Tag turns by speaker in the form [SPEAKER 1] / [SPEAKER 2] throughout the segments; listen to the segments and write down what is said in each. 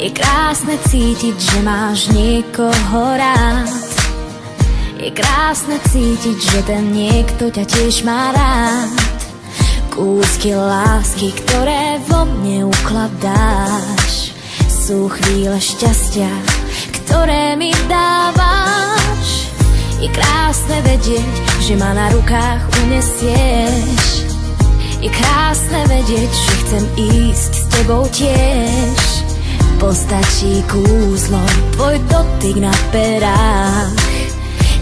[SPEAKER 1] Je krásne cítiť, že máš niekoho rád. Je krásne cítiť, že ten niekto ťa tiež má rád. Kúsky lásky, ktoré vo mne ukladáš, sú chvíle šťastia, ktoré mi dávaš. Je krásne vedieť, že ma na rukách unesieš. Je krásne vedieť, že chcem ísť s tebou tiež. Postačí kúzlo, tvoj dotyk na perách.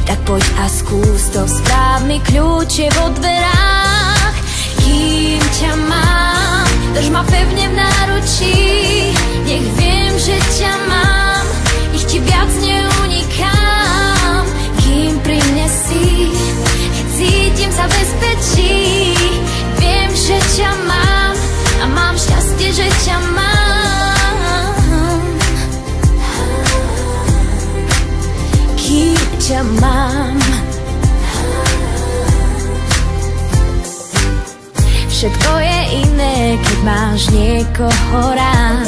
[SPEAKER 1] Tak poď a skús to, správny kľúč je vo dverách. Kým ťa mám, drž ma pevne v náručí. Nech viem, že ťa mám, nech ti viac neunikám. Kým pri mne si, keď cítim sa bezpečí. Viem, že ťa mám a mám šťastie, že ťa mám. Kým ťa mám. Všetko je iné, keď máš niekoho rád.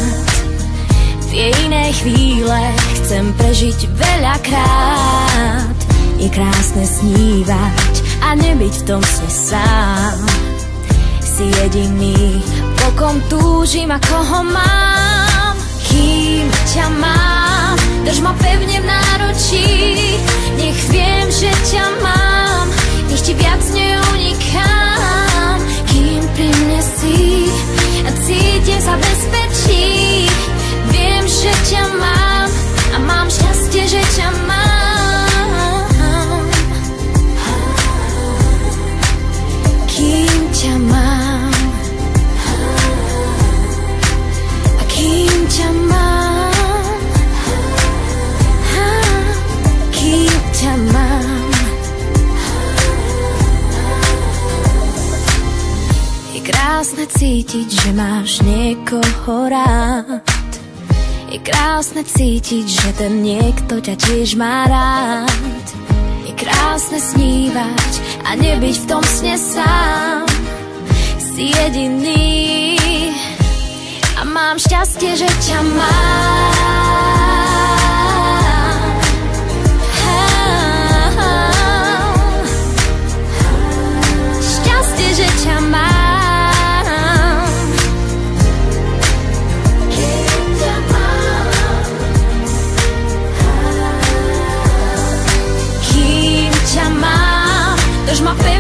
[SPEAKER 1] Tie iné chvíle chcem prežiť veľakrát. Je krásne snívať a nebyť v tom sne sám. Si jediný, po kom túžim a koho mám. Kým ťa mám, drž ma pevne v náručí. Nech viem, že ťa mám, nech ti viac neunikám. Kým pri mne si a cítim sa bezpečí. Viem, že ťa mám a mám šťastie, že ťa mám. Kým ťa mám a kým ťa mám, kým ťa mám. Je krásne cítiť, že máš niekoho rád. Je krásne cítiť, že ten niekto ťa tiež má rád. Je krásne snívať a nebyť v tom sne sám. Si jediný a mám šťastie, že ťa mám. Šťastie, že ťa mám. Kým ťa mám, drž ma pevne